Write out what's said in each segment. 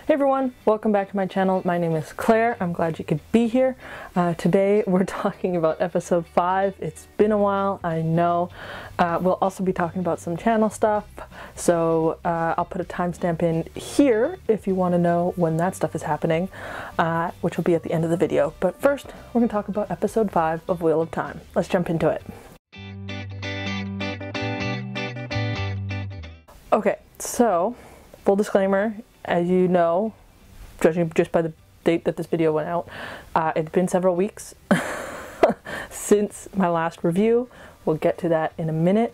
Hey everyone, welcome back to my channel. My name is Claire. I'm glad you could be here. Today we're talking about episode 5. It's been a while, I know. We'll also be talking about some channel stuff, so I'll put a timestamp in here if you want to know when that stuff is happening, which will be at the end of the video. But first, we're going to talk about episode 5 of Wheel of Time. Let's jump into it. Okay, so full disclaimer, as you know, judging just by the date that this video went out, it's been several weeks since my last review. We'll get to that in a minute.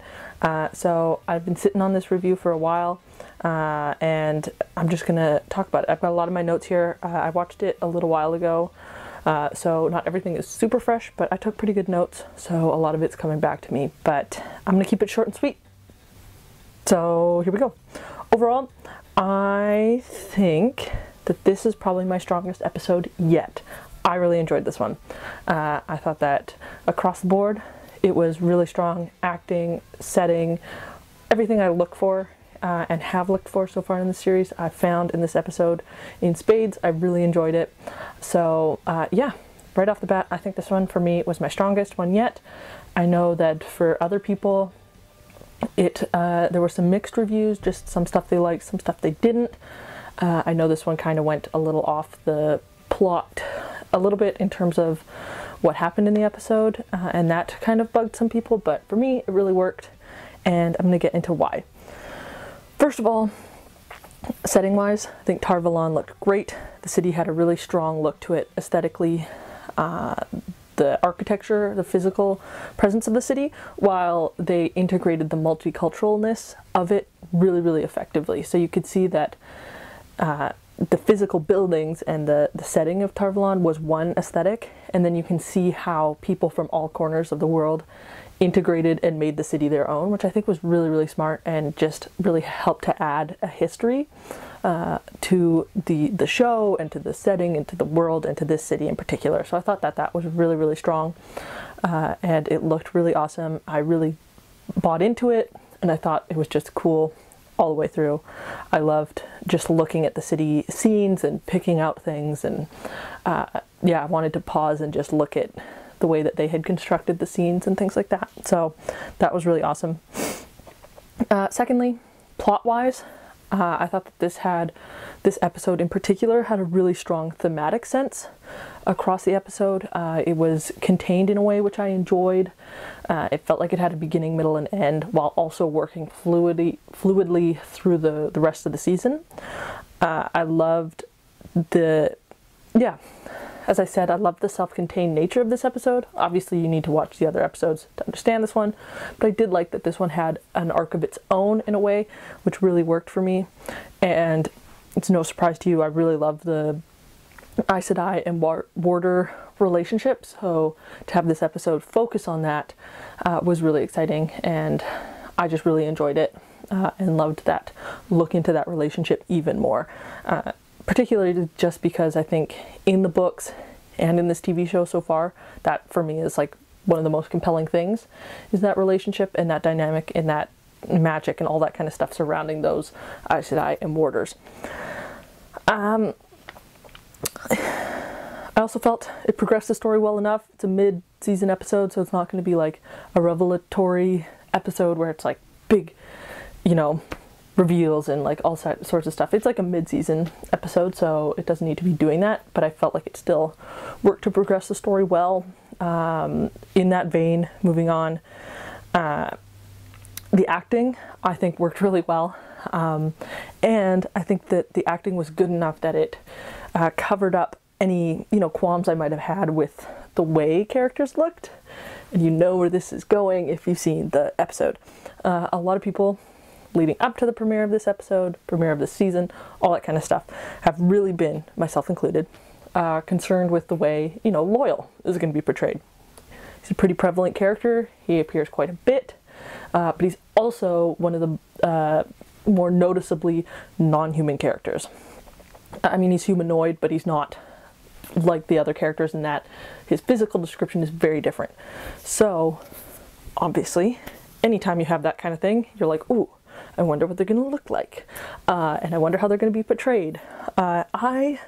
So I've been sitting on this review for a while, and I'm just gonna talk about it. I've got a lot of my notes here. I watched it a little while ago, so not everything is super fresh, but I took pretty good notes, so a lot of it's coming back to me. But I'm gonna keep it short and sweet. So here we go. Overall, I think that this is probably my strongest episode yet. I really enjoyed this one. I thought that across the board, it was really strong. Acting, setting, everything I look for and have looked for so far in the series, I found in this episode in spades. I really enjoyed it. So yeah, right off the bat, I think this one for me was my strongest one yet. I know that for other people, there were some mixed reviews, just some stuff they liked, some stuff they didn't. I know this one kind of went a little off the plot a little bit in terms of what happened in the episode, and that kind of bugged some people, but for me it really worked, and I'm going to get into why. First of all, setting wise, I think Tar Valon looked great. The city had a really strong look to it aesthetically. The architecture, the physical presence of the city, while they integrated the multiculturalness of it really, really effectively. So you could see that the physical buildings and the setting of Tar Valon was one aesthetic, and then you can see how people from all corners of the world integrated and made the city their own, which I think was really, really smart and just really helped to add a history to the show and to the setting and to the world and to this city in particular. So I thought that that was really, really strong, and it looked really awesome. I really bought into it, and I thought it was just cool all the way through. I loved just looking at the city scenes and picking out things, and yeah, I wanted to pause and just look at the way that they had constructed the scenes and things like that. So that was really awesome. Secondly, plot-wise, I thought that this episode in particular had a really strong thematic sense across the episode. It was contained in a way which I enjoyed. It felt like it had a beginning, middle, and end, while also working fluidly through the rest of the season. I loved as I said, I loved the self-contained nature of this episode. Obviously, you need to watch the other episodes to understand this one, but I did like that this one had an arc of its own in a way, which really worked for me. And it's no surprise to you, I really love the Aes Sedai and Warder relationship, so to have this episode focus on that was really exciting, and I just really enjoyed it and loved that look into that relationship even more. Particularly just because I think in the books and in this TV show so far, that for me is like one of the most compelling things, is that relationship and that dynamic and that magic and all that kind of stuff surrounding those Aes Sedai and Warders. I also felt it progressed the story well enough. It's a mid-season episode, so it's not going to be like a revelatory episode where it's like big, you know, reveals and like all sorts of stuff. It's like a mid-season episode, so it doesn't need to be doing that, but I felt like it still worked to progress the story well. In that vein, moving on, the acting I think worked really well, and I think that the acting was good enough that it covered up any, you know, qualms I might have had with the way characters looked, and you know where this is going if you've seen the episode. A lot of people leading up to the premiere of this episode, premiere of this season, all that kind of stuff, have really been, myself included, concerned with the way, you know, Loial is going to be portrayed. He's a pretty prevalent character. He appears quite a bit, but he's also one of the more noticeably non-human characters. I mean, he's humanoid, but he's not like the other characters in that his physical description is very different. So, obviously, anytime you have that kind of thing, you're like, ooh, I wonder what they're going to look like. And I wonder how they're going to be portrayed. I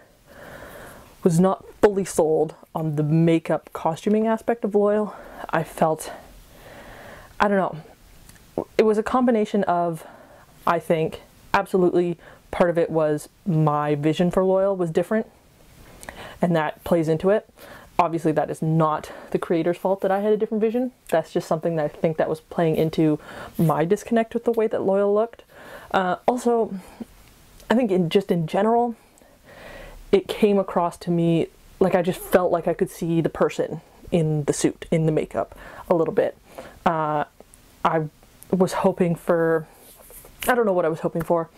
was not fully sold on the makeup costuming aspect of Loyal. I felt, I don't know, it was a combination of, I think, absolutely part of it was my vision for Loyal was different, and that plays into it. Obviously that is not the creator's fault that I had a different vision. That's just something that I think that was playing into my disconnect with the way that Loyal looked. Also, I think in general, it came across to me like I just felt like I could see the person in the suit, in the makeup, a little bit. I was hoping for, I don't know what I was hoping for,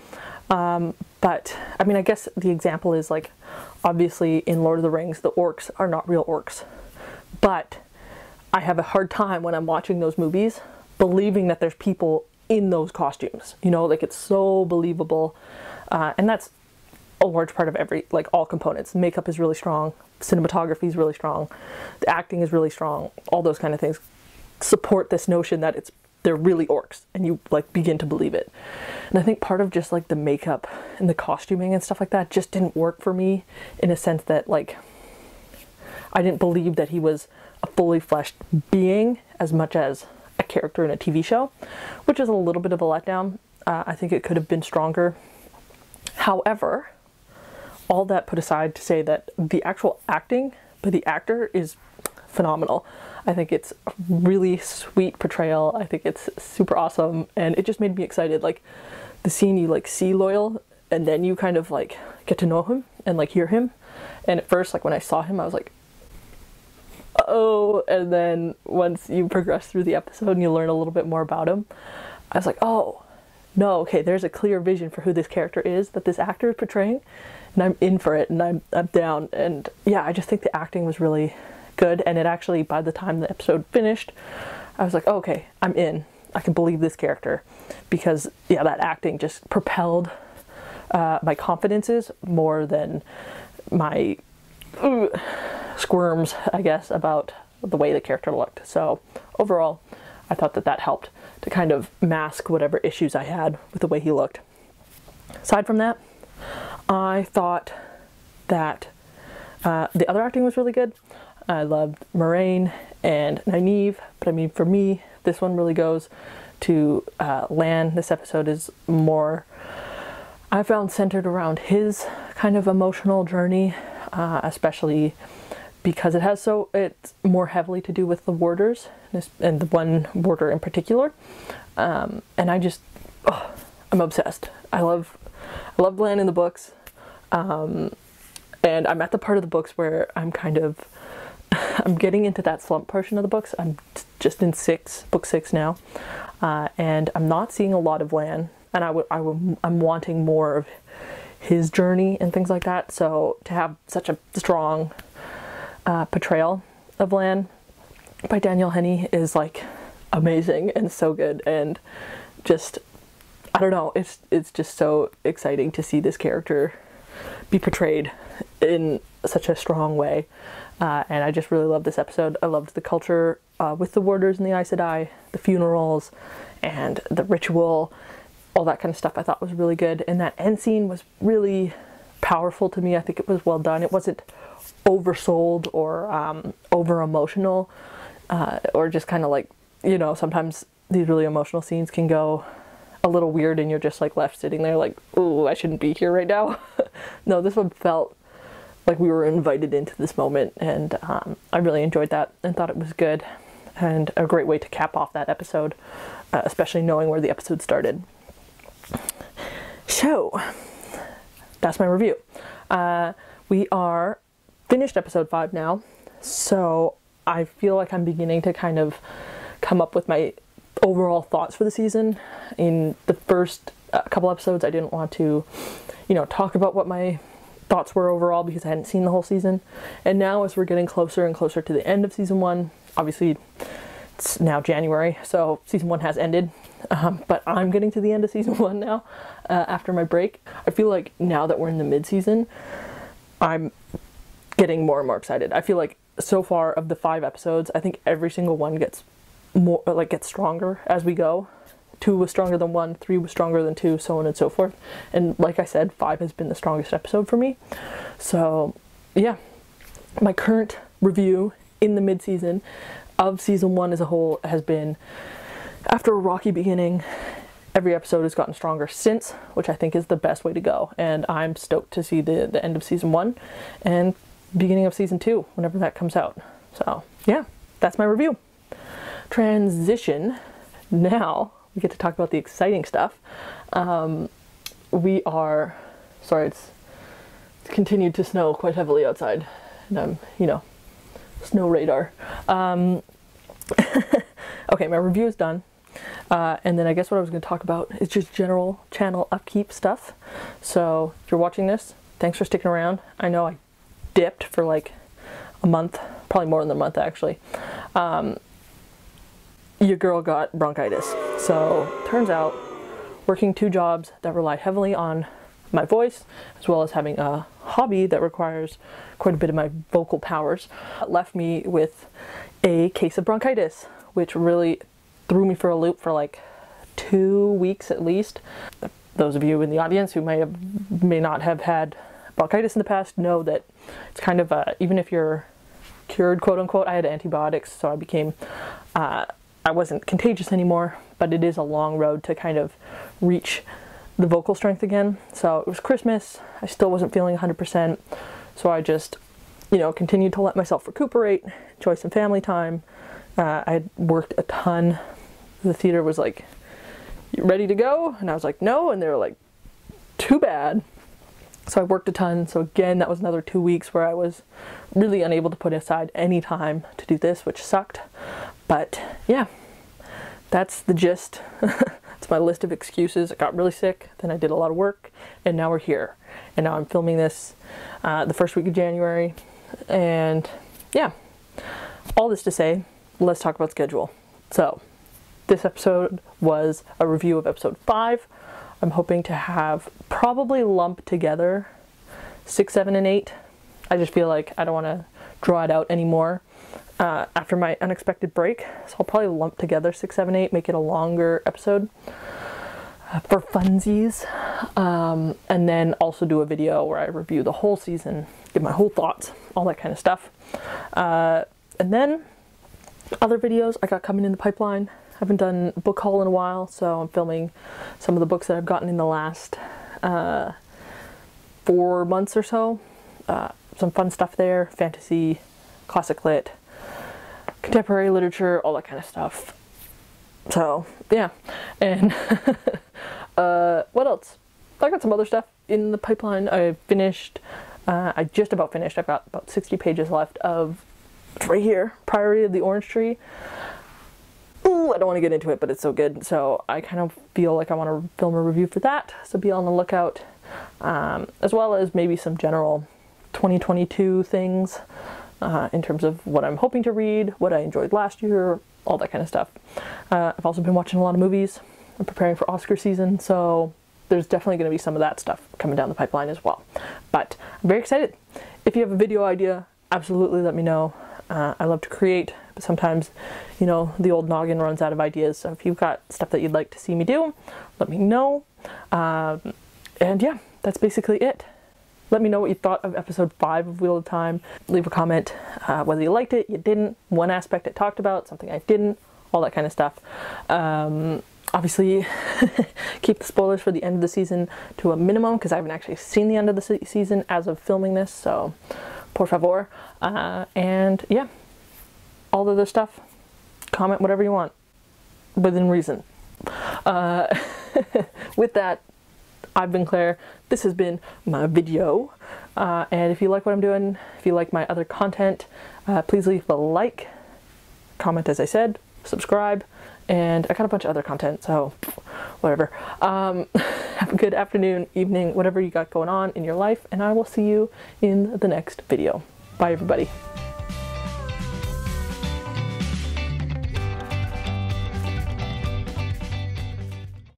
but I mean, I guess the example is like, obviously in Lord of the Rings, the orcs are not real orcs, but I have a hard time when I'm watching those movies believing that there's people in those costumes, you know, like it's so believable, and that's a large part of all components. Makeup is really strong, cinematography is really strong, the acting is really strong, all those kind of things support this notion that they're really orcs, and you like begin to believe it. And I think part of just like the makeup and the costuming and stuff like that just didn't work for me, in a sense that like I didn't believe that he was a fully fleshed being as much as a character in a TV show, which is a little bit of a letdown. I think it could have been stronger. However, all that put aside to say that the actual acting by the actor is phenomenal. I think it's a really sweet portrayal. I think it's super awesome, and it just made me excited. Like the scene you like see Loyal, and then you kind of like get to know him and like hear him. And at first, like when I saw him, I was like, oh, and then once you progress through the episode and you learn a little bit more about him, I was like, oh, no, okay, there's a clear vision for who this character is that this actor is portraying, and I'm in for it, and I'm down. And yeah, I just think the acting was really good, and it actually, by the time the episode finished, I was like, oh, okay, I'm in. I can believe this character, because yeah, that acting just propelled my confidences more than my squirms, I guess, about the way the character looked. So overall, I thought that helped to kind of mask whatever issues I had with the way he looked. Aside from that, I thought that the other acting was really good. I loved Moiraine and Nynaeve, but I mean, for me, this one really goes to Lan. This episode is more, I found, centered around his kind of emotional journey, especially because it's more heavily to do with the warders, and the one warder in particular. And I just, I'm obsessed. I love Lan in the books. And I'm at the part of the books where I'm getting into that slump portion of the books. I'm just in book 6 now. And I'm not seeing a lot of Lan, and I'm wanting more of his journey and things like that. So to have such a strong portrayal of Lan by Daniel Henney is like amazing and so good, and just, I don't know, it's just so exciting to see this character be portrayed in such a strong way. And I just really loved this episode. I loved the culture with the warders and the Aes Sedai, the funerals and the ritual, all that kind of stuff I thought was really good. And that end scene was really powerful to me. I think it was well done. It wasn't oversold or over emotional, or just kind of like, you know, sometimes these really emotional scenes can go a little weird and you're just like left sitting there like, ooh, I shouldn't be here right now. No, this one felt like we were invited into this moment, and I really enjoyed that and thought it was good and a great way to cap off that episode, especially knowing where the episode started. So that's my review. We are finished episode 5 now, so I feel like I'm beginning to kind of come up with my overall thoughts for the season. In the first couple episodes, I didn't want to, you know, talk about what my thoughts were overall because I hadn't seen the whole season. And now, as we're getting closer and closer to the end of season 1, obviously it's now January, so season 1 has ended, but I'm getting to the end of season 1 now, after my break. I feel like now that we're in the mid-season, I'm getting more and more excited. I feel like so far of the 5 episodes, I think every single one gets more, like, gets stronger as we go. 2 was stronger than 1, 3 was stronger than 2, so on and so forth. And like I said, 5 has been the strongest episode for me. So yeah, my current review in the mid-season of season 1 as a whole has been, after a rocky beginning, every episode has gotten stronger since, which I think is the best way to go. And I'm stoked to see the end of season 1 and beginning of season 2 whenever that comes out. So yeah, that's my review. Transition. Now we get to talk about the exciting stuff. It's continued to snow quite heavily outside, and I'm, you know, snow radar. Okay, my review is done. And then I guess what I was going to talk about is just general channel upkeep stuff. So if you're watching this, thanks for sticking around. I know I dipped for like a month, probably more than a month actually. Your girl got bronchitis. So turns out working 2 jobs that rely heavily on my voice, as well as having a hobby that requires quite a bit of my vocal powers, left me with a case of bronchitis, which really threw me for a loop for like 2 weeks at least. Those of you in the audience who may not have had bronchitis in the past know that it's kind of even if you're cured, quote unquote. I had antibiotics, so I became I wasn't contagious anymore, but it is a long road to kind of reach the vocal strength again. So it was Christmas, I still wasn't feeling 100%, so I just, you know, continued to let myself recuperate, enjoy some family time. I had worked a ton. The theater was like, "You ready to go?" And I was like, "No," and they were like, "Too bad." So I worked a ton. So again, that was another 2 weeks where I was really unable to put aside any time to do this, which sucked. But yeah, that's the gist. It's my list of excuses. I got really sick, then I did a lot of work, and now we're here. And now I'm filming this the first week of January. And yeah, all this to say, let's talk about schedule. So this episode was a review of episode 5. I'm hoping to have probably lumped together 6, 7, and 8. I just feel like I don't want to draw it out anymore after my unexpected break. So I'll probably lump together 6, 7, 8, make it a longer episode for funsies. And then also do a video where I review the whole season, give my whole thoughts, all that kind of stuff. And then other videos I got coming in the pipeline. I haven't done a book haul in a while, so I'm filming some of the books that I've gotten in the last 4 months or so. Some fun stuff there, fantasy, classic lit, contemporary literature, all that kind of stuff. So yeah, and what else? I got some other stuff in the pipeline. I just about finished. I've got about 60 pages left of, it's right here, Priory of the Orange Tree. Ooh, I don't want to get into it, but it's so good. So I kind of feel like I want to film a review for that. So be on the lookout, as well as maybe some general 2022 things in terms of what I'm hoping to read, what I enjoyed last year, all that kind of stuff. I've also been watching a lot of movies. I'm preparing for Oscar season, so there's definitely going to be some of that stuff coming down the pipeline as well. But I'm very excited. If you have a video idea, absolutely let me know. I love to create, but sometimes, you know, the old noggin runs out of ideas. So if you've got stuff that you'd like to see me do, let me know. And yeah, that's basically it. Let me know what you thought of episode 5 of Wheel of Time. Leave a comment, whether you liked it, you didn't, one aspect I talked about, something I didn't, all that kind of stuff. Obviously, keep the spoilers for the end of the season to a minimum, because I haven't actually seen the end of the season as of filming this, so por favor. And yeah, all the other stuff, comment whatever you want, within reason. With that, I've been Claire. This has been my video. And if you like what I'm doing, if you like my other content, please leave a like, comment as I said, subscribe, and I got a bunch of other content, so whatever. Have a good afternoon, evening, whatever you got going on in your life, and I will see you in the next video. Bye, everybody.